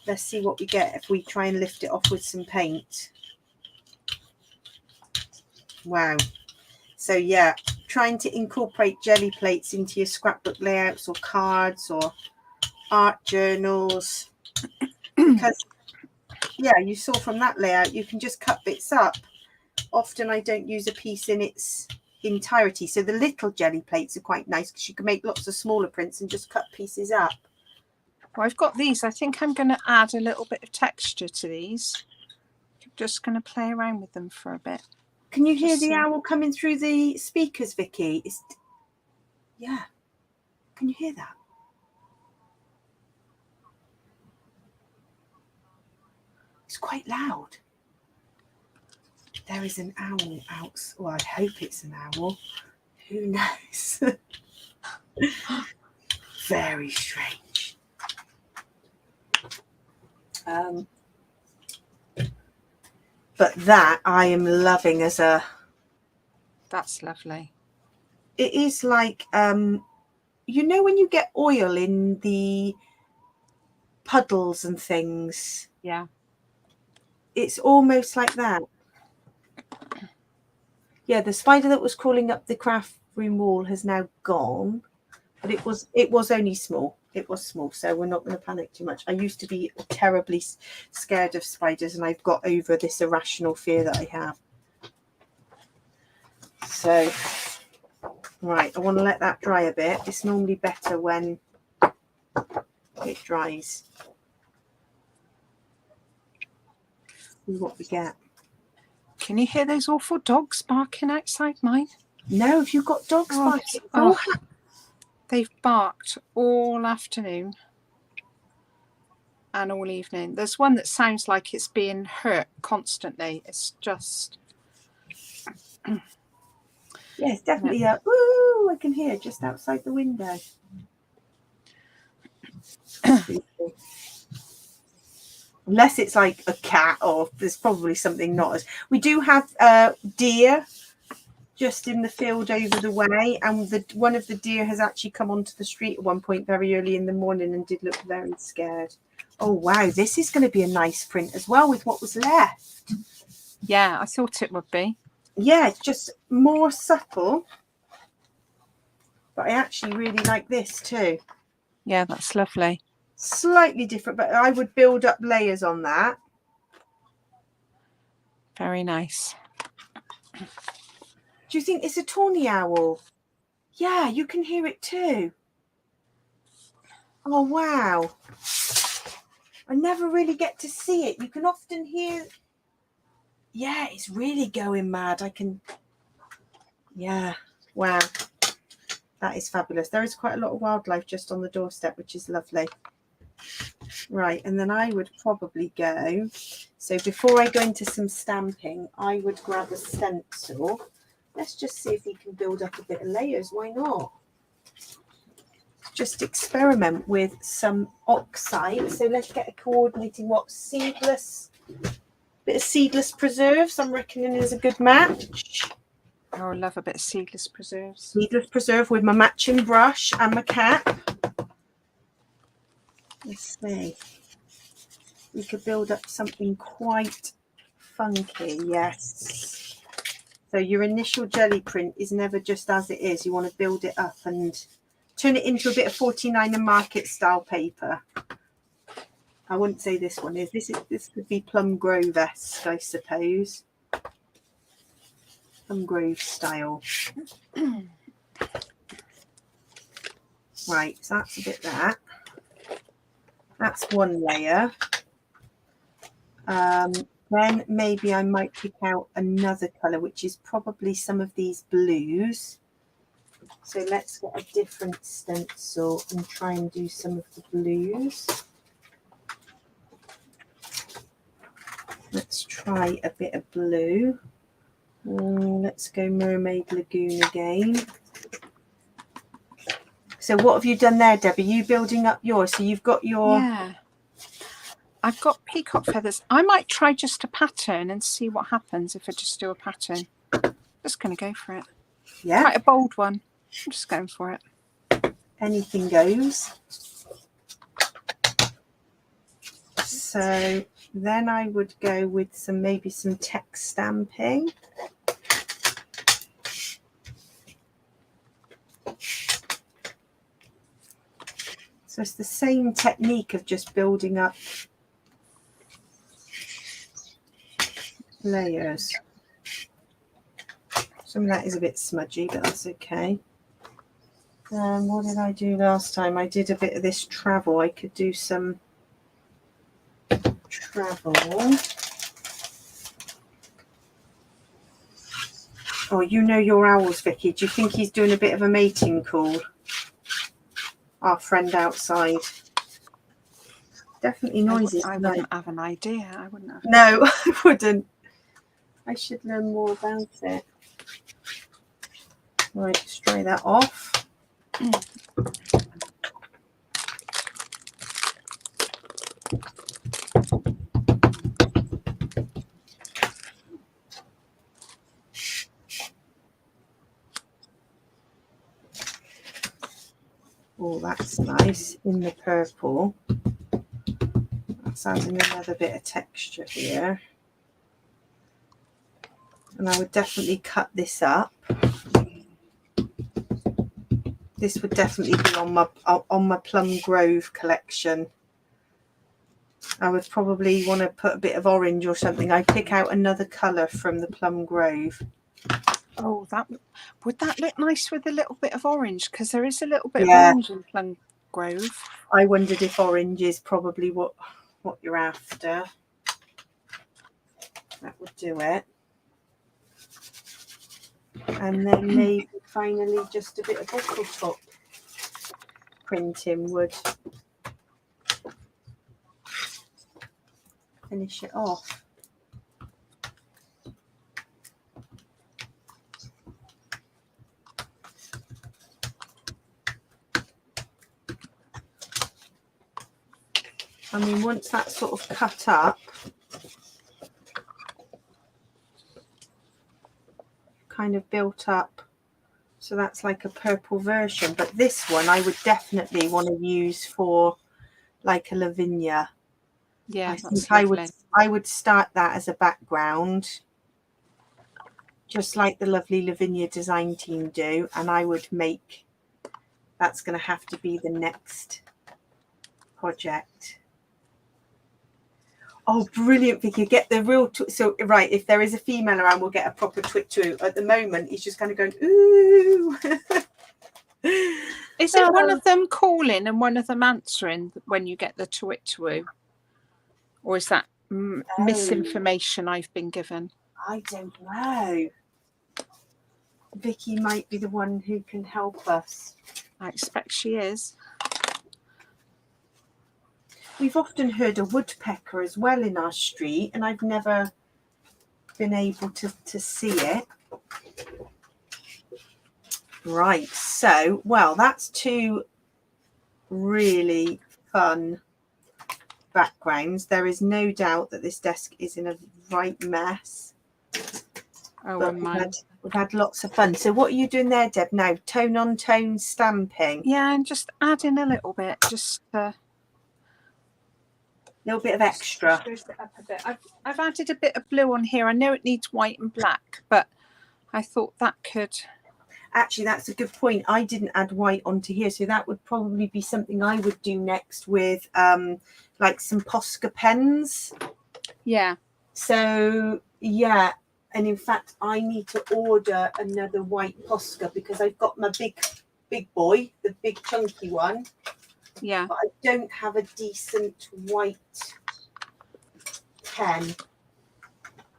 let's see what we get if we try and lift it off with some paint. Wow. So yeah, trying to incorporate jelly plates into your scrapbook layouts or cards or art journals. Because yeah, you saw from that layout, you can just cut bits up. Often I don't use a piece in its entirety. So the little jelly plates are quite nice because you can make lots of smaller prints and just cut pieces up. Well, I've got these. I think I'm going to add a little bit of texture to these. I'm just going to play around with them for a bit. Can you hear the owl coming through the speakers, Vicky? Yeah. Can you hear that? It's quite loud. there is an owl out. Well, I hope it's an owl. Who knows? Very strange. But that I am loving as a... That's lovely. It is like, you know when you get oil in the puddles and things? Yeah. It's almost like that. Yeah, the spider that was crawling up the craft room wall has now gone. But it was only small. It was small, so we're not going to panic too much. I used to be terribly scared of spiders, and I've got over this irrational fear that I have. So, right, I want to let that dry a bit. It's normally better when it dries. See what we get. Can you hear those awful dogs barking outside mine? No, have you got dogs barking? Oh, they've barked all afternoon and all evening. There's one that sounds like it's being hurt constantly. It's just... Yeah, it's definitely a ooh, I can hear just outside the window. Unless it's like a cat, or there's probably something not as... We do have deer just in the field over the way, and one of the deer has actually come onto the street at one point very early in the morning and did look very scared. Oh wow, this is going to be a nice print as well with what was left. Yeah, I thought it would be. Yeah, it's just more subtle, but I actually really like this too. Yeah, that's lovely. Slightly different, but I would build up layers on that. Very nice. Do you think it's a tawny owl? Yeah, you can hear it too. Oh, wow. I never really get to see it. You can often hear... Yeah, it's really going mad. I can... Yeah, wow. That is fabulous. There is quite a lot of wildlife just on the doorstep, which is lovely. Right, and then I would probably go... So before I go into some stamping, I would grab a stencil. Let's just see if we can build up a bit of layers. Why not? Just experiment with some oxide. So let's get a coordinating what? Seedless. Bit of seedless preserves. I'm reckoning is a good match. Oh, I love a bit of seedless preserves. Seedless preserve with my matching brush and my cap. Let's see. We could build up something quite funky. Yes. So your initial jelly print is never just as it is. You want to build it up and turn it into a bit of 49 and market style paper. I wouldn't say this one is. This could be Plum Grove-esque, I suppose. Plum Grove style. Right, so that's a bit that. That's one layer. Then maybe I might pick out another colour, which is probably some of these blues. So let's get a different stencil and try and do some of the blues. Let's try a bit of blue. Let's go Mermaid Lagoon again. So what have you done there, Debbie? You building up yours? So you've got your... Yeah. I've got peacock feathers. I might try just a pattern and see what happens if I just do a pattern. Just going to go for it. Yeah. Quite a bold one. I'm just going for it. Anything goes. So then I would go with maybe some text stamping. So it's the same technique of just building up layers. Some of that is a bit smudgy, but that's okay. What did I do last time? I did a bit of this travel. I could do some travel. Oh, you know your owls, Vicky. Do you think he's doing a bit of a mating call? Our friend outside. Definitely noisy. I wouldn't have an idea. I wouldn't have. No, I wouldn't. I should learn more about it. Right, let's dry that off. Oh, that's nice in the purple. That's adding another bit of texture here. And I would definitely cut this up. This would definitely be on my Plum Grove collection. I would probably want to put a bit of orange or something. I'd pick out another colour from the Plum Grove. Oh, would that look nice with a little bit of orange? Because there is a little bit of Yeah. orange in Plum Grove. I wondered if orange is probably what you're after. That would do it. And then maybe finally just a bit of bottle top printing would finish it off. I mean, once that's sort of cut up, kind of built up, so that's like a purple version. But this one I would definitely want to use for like a Lavinia. Yeah, I that's think lovely. I would start that as a background, just like the lovely Lavinia design team do, and I would make that's going to have to be the next project. Oh, brilliant, Vicky. Get the real so right, if there is a female around, we'll get a proper twit-twoo. At the moment, he's just kind of going, ooh. Is it one of them calling and one of them answering when you get the twit-twoo? Or is that misinformation I've been given? I don't know. Vicky might be the one who can help us. I expect she is. We've often heard a woodpecker as well in our street, and I've never been able to see it. Right, so, well, that's two really fun backgrounds. There is no doubt that this desk is in a right mess. Oh, but and mine. We've had lots of fun. So what are you doing there, Deb, now? Tone on tone stamping? Yeah, and just add in a little bit, just a little bit of extra. Spruce it up a bit. I've added a bit of blue on here. I know it needs white and black, but I thought that could... Actually, that's a good point. I didn't add white onto here, so that would probably be something I would do next with like some Posca pens. Yeah. So, yeah. And in fact, I need to order another white Posca because I've got my big boy, the big chunky one. Yeah. But I don't have a decent white pen.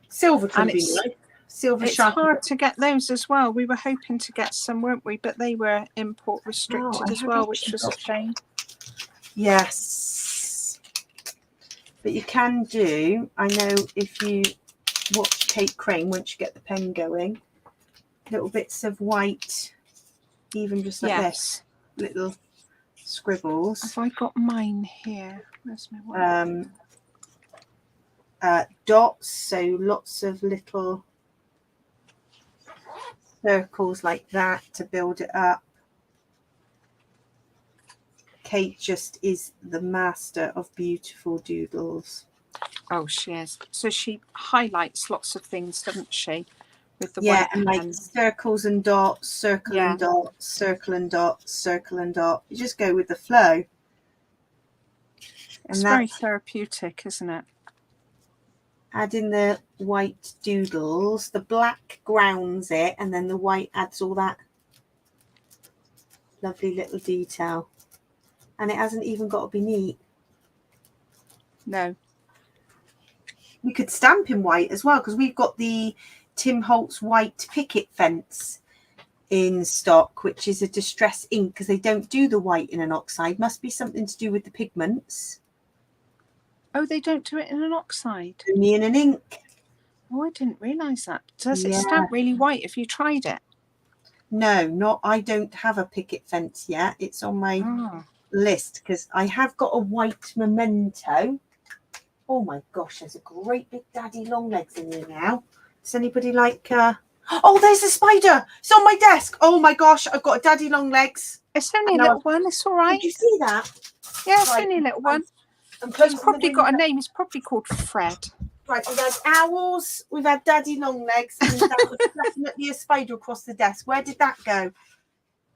Silver can be nice. Silver it's sharp. hard to get those as well. We were hoping to get some, weren't we? But they were import restricted as well, which was a shame. Yes. But you can do, I know if you watch Kate Crane, once you get the pen going, little bits of white, even just like this, little scribbles. Have I got mine here? Where's my one? Dots, so lots of little circles like that to build it up. Kate just is the master of beautiful doodles. Oh, she is. So she highlights lots of things, doesn't she? With the yeah, white and like circles and dots, circle and dots, circle and dots, circle and dot. You just go with the flow. And it's very therapeutic, isn't it? Add in the white doodles. The black grounds it, and then the white adds all that lovely little detail. And it hasn't even got to be neat. No. We could stamp in white as well, because we've got the Tim Holtz white picket fence in stock, which is a distress ink, because they don't do the white in an oxide. Must be something to do with the pigments. Oh, they don't do it in an oxide? Only in an ink. Oh, I didn't realise that. Does it Yeah. stamp really white if you tried it? No, I don't have a picket fence yet. It's on my list because I have got a white memento. Oh my gosh, there's a great big daddy long legs in here now. Does anybody like oh, there's a spider. It's on my desk. Oh my gosh, I've got a daddy long legs. It's only a little one. It's all right. Did you see that? Yeah, it's only a little one. It's probably got a name. It's probably called Fred. Right, we've had owls, we've had daddy long legs, and that was definitely a spider across the desk. Where did that go?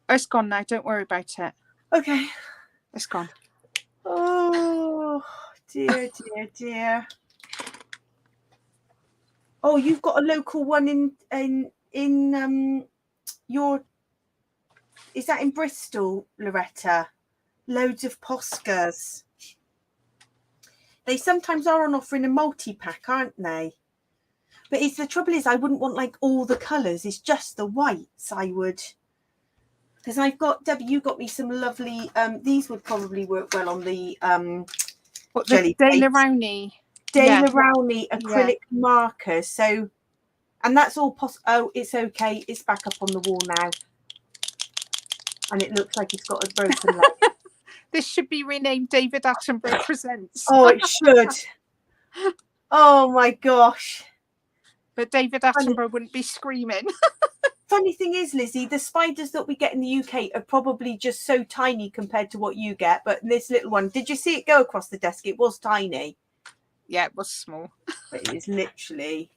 Oh, it's gone now. Don't worry about it. Okay. It's gone. Oh, dear, dear, dear. Oh, you've got a local one in your... Is that in Bristol, Loretta? Loads of Poscas. They sometimes are on offer in a multi-pack, aren't they? But it's the trouble is I wouldn't want like all the colours. It's just the whites I would. Because I've got, Debbie, you got me some lovely, these would probably work well on the What, jelly the plates. Daler Rowney acrylic markers. So, and that's all oh, it's okay. It's back up on the wall now. And it looks like it's got a broken leg. This should be renamed David Attenborough Presents. Oh, it should. Oh my gosh. But David Attenborough wouldn't be screaming. Funny thing is, Lizzie, the spiders that we get in the UK are probably just so tiny compared to what you get. But this little one, did you see it go across the desk? It was tiny. Yeah, it was small. But it is literally...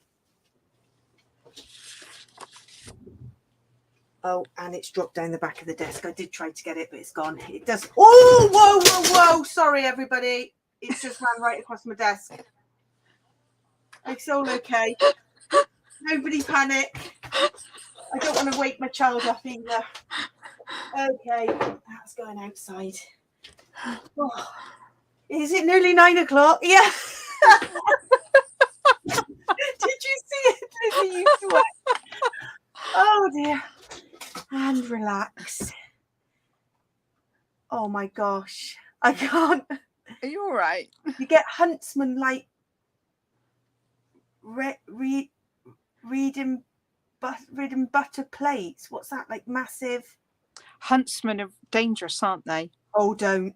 Oh, and it's dropped down the back of the desk. I did try to get it, but it's gone. It does... Oh, whoa, whoa, whoa. Sorry, everybody. It's just ran right across my desk. It's all okay. Nobody panic. I don't want to wake my child up either. Okay, that's going outside. Oh. Is it nearly 9 o'clock? Yeah. Did you see it, Lizzie? You sweat. Oh dear. And relax. Oh my gosh. I can't. Are you all right? You get huntsman like reading butter plates. What's that, like massive? Huntsmen are dangerous, aren't they? Oh, don't.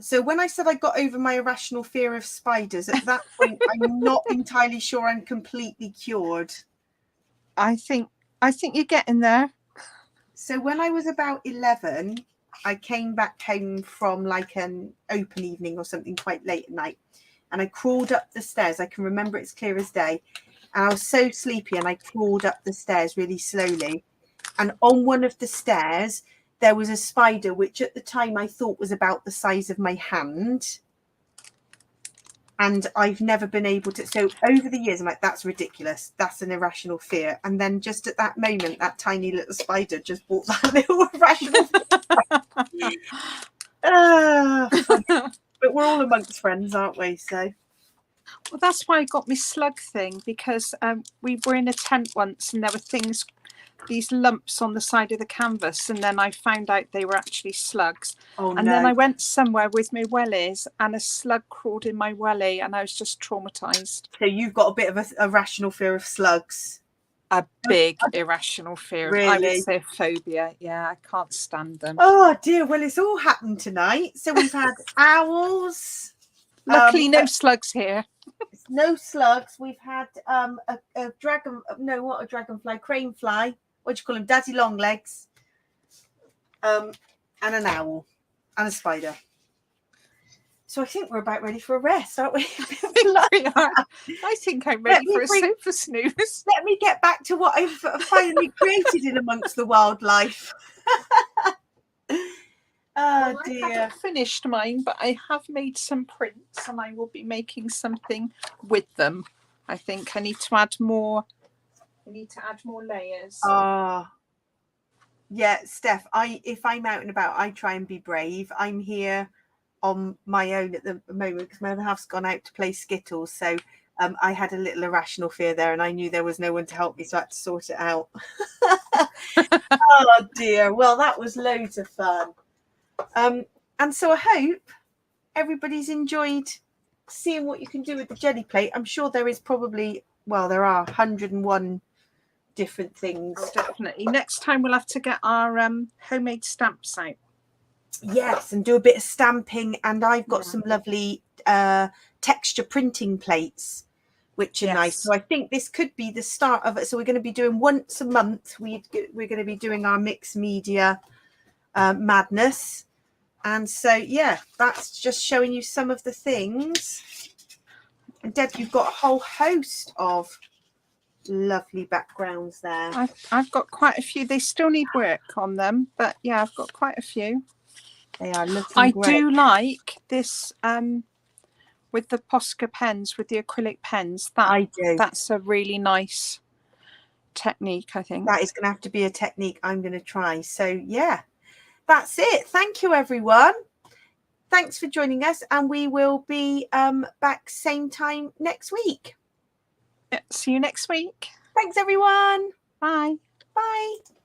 So when I said I got over my irrational fear of spiders, at that point, I'm not entirely sure I'm completely cured. I think you're getting there. So when I was about 11, I came back home from like an open evening or something quite late at night. And I crawled up the stairs. I can remember it's clear as day. And I was so sleepy and I crawled up the stairs really slowly. And on one of the stairs, there was a spider, which at the time I thought was about the size of my hand. And I've never been able to. So over the years, I'm like, that's ridiculous. That's an irrational fear. And then just at that moment, that tiny little spider just brought that little irrational fear. But we're all amongst friends, aren't we? So. Well, that's why I got my slug thing, because we were in a tent once and there were things, these lumps on the side of the canvas, and then I found out they were actually slugs. Oh, and then I went somewhere with my wellies and a slug crawled in my wellie and I was just traumatized. So you've got a bit of a irrational fear of slugs. A big irrational fear. Really? I would say phobia. Yeah, I can't stand them. Oh dear. Well, it's all happened tonight. So we've had owls. Luckily, no slugs here. No slugs. We've had a dragon. No, what a dragonfly, crane fly. What do you call them? Daddy long legs. And an owl and a spider. So I think we're about ready for a rest, aren't we? I think I'm ready for a sofa snooze. Let me get back to what I've finally created in amongst the wildlife. Oh dear. I haven't finished mine, but I have made some prints and I will be making something with them. I think I need to add more. I need to add more layers. Yeah, Steph, if I'm out and about, I try and be brave. I'm here on my own at the moment because my other half's gone out to play Skittles. So I had a little irrational fear there and I knew there was no one to help me, so I had to sort it out. Oh dear. Well, that was loads of fun. And so I hope everybody's enjoyed seeing what you can do with the jelly plate. I'm sure there is probably, well, there are 101 different things. Oh, definitely. Next time we'll have to get our homemade stamps out. Yes, and do a bit of stamping. And I've got some lovely texture printing plates, which are nice. So I think this could be the start of it. So we're going to be doing once a month. We're going to be doing our mixed media madness. And so, yeah, that's just showing you some of the things. And Deb, you've got a whole host of lovely backgrounds there. I've got quite a few. They still need work on them, but yeah, I've got quite a few. They are looking I great. do like this with the Posca pens, with the acrylic pens. I do. That's a really nice technique, I think. That is going to have to be a technique I'm going to try. So, yeah, that's it. Thank you, everyone. Thanks for joining us, and we will be back same time next week. Yeah, see you next week. Thanks, everyone. Bye. Bye.